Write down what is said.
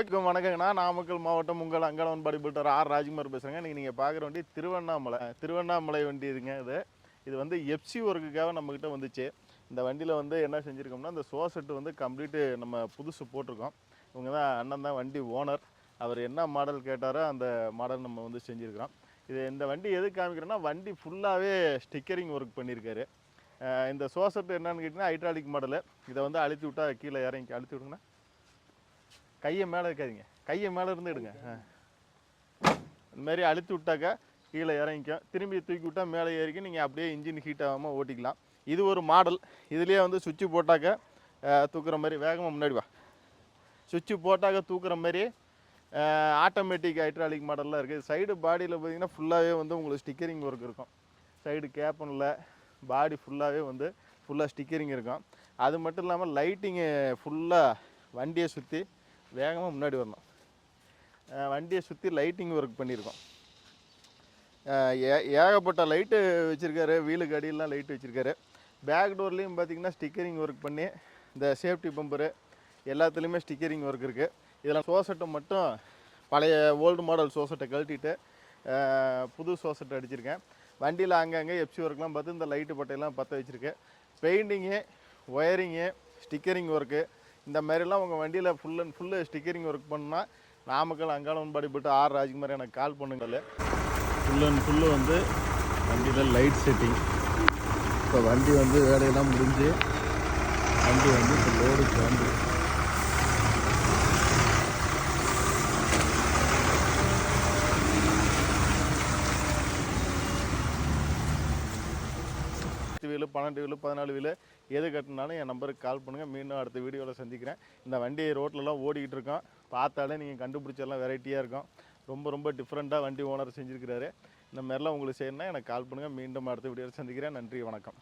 வணக்கங்கண்ணா. நாமக்கல் மாவட்டம் உங்கள் அங்காளவன் body builder R Rajkumar பேசுகிறேங்க. இன்றைக்கி நீங்கள் பார்க்குற வண்டி திருவண்ணாமலை வண்டி இதுங்க. இது வந்து எஃப்சி ஒர்க்குக்காக நம்மக்கிட்ட வந்துச்சு. இந்த வண்டியில் வந்து என்ன செஞ்சுருக்கோம்னா, இந்த சோசெட்டு வந்து கம்ப்ளீட்டு நம்ம புதுசு போட்டிருக்கோம். இவங்க தான் அண்ணன் தான் வண்டி ஓனர். அவர் என்ன மாடல் கேட்டாரோ அந்த மாடல் நம்ம வந்து செஞ்சுருக்கிறோம். இந்த வண்டி எதுக்கு காமிக்கிறோன்னா, வண்டி ஃபுல்லாகவே ஸ்டிக்கரிங் ஒர்க் பண்ணியிருக்காரு. இந்த சோசெட்டு என்னன்னு கேட்டிங்கன்னா ஹைட்ராலிக் மாடலு. இதை வந்து அழுத்தி விட்டால் கீழே இறங்கி அழுத்தி விடுங்கண்ணா. கையை மேலே இருக்காதிங்க, கையை மேலே இருந்து எடுங்க. இந்த மாதிரி அழுத்தி விட்டாக்கா கீழே இறங்கிக்கும். திரும்பி தூக்கி விட்டால் மேலே ஏறிக்கும். நீங்கள் அப்படியே இன்ஜின் ஹீட் ஆகாமல் ஓட்டிக்கலாம். இது ஒரு மாடல். இதுலேயே வந்து சுவிட்சு போட்டாக்க தூக்குற மாதிரி, வேகமாக முன்னாடி வா, சுவிட்சு போட்டாக்க தூக்குற மாதிரி ஆட்டோமேட்டிக் ஹைட்ராலிக் மாடல்லாம் இருக்குது. சைடு பாடியில் பார்த்தீங்கன்னா ஃபுல்லாகவே வந்து உங்களுக்கு ஸ்டிக்கரிங் ஒர்க் இருக்கும். சைடு கேப்பனில் பாடி ஃபுல்லாகவே வந்து ஃபுல்லாக ஸ்டிக்கரிங் இருக்கும். அது மட்டும் இல்லாமல் லைட்டிங்கு ஃபுல்லாக வண்டியை சுற்றி வேகமாக முன்னாடி வரணும். வண்டியை சுற்றி லைட்டிங் ஒர்க் பண்ணியிருக்கோம். ஏகப்பட்ட லைட்டு வச்சுருக்காரு. வீலுக்கு அடியெல்லாம் லைட்டு வச்சுருக்காரு. பேக் டோர்லேயும் பார்த்திங்கன்னா ஸ்டிக்கரிங் ஒர்க் பண்ணி இந்த சேஃப்டி பம்பரு எல்லாத்துலேயுமே ஸ்டிக்கரிங் ஒர்க் இருக்குது. இதில் சோசெட்டை மட்டும் பழைய ஓல்டு மாடல் சோசெட்டை கழட்டிட்டு புது சோசெட்டை அடிச்சிருக்கேன். வண்டியில் அங்கங்கே எஃப்சி ஒர்க்லாம் பார்த்து இந்த லைட்டு பட்டையெல்லாம் பற்ற வச்சுருக்கேன். பெயிண்டிங்கு, ஒயரிங்கு, ஸ்டிக்கரிங் ஒர்க்கு இந்த மாதிரிலாம் உங்கள் வண்டியில் full and full stickering work பண்ணால் Namakkal Angalavan body builder R Rajkumar எனக்கு கால் பண்ணுங்கள். ஃபுல் அண்ட் ஃபுல்லு வந்து வண்டியில் லைட் செட்டிங். இப்போ வண்டி வந்து வேலையெல்லாம் முடிஞ்சு வண்டி வந்து இப்போ லோடுக்கு வந்து வீலு 12 வீலு 14 வீலு எது கட்டினாலும் என் நம்பருக்கு கால் பண்ணுங்கள். மீண்டும் அடுத்த வீடியோவில் சந்திக்கிறேன். இந்த வண்டி ரோட்லலாம் ஓடிக்கிட்டு இருக்கோம். பார்த்தாலே நீங்கள் கண்டுபிடிச்செல்லாம் வெரைட்டியாக இருக்கும். ரொம்ப டிஃப்ரெண்ட்டாக வண்டி ஓனர் செஞ்சுருக்கிறாரு. இந்த மாதிரிலாம் உங்களுக்கு செய்யணுன்னா எனக்கு கால் பண்ணுங்கள். மீண்டும் அடுத்த வீடியோவில் சந்திக்கிறேன். நன்றி, வணக்கம்.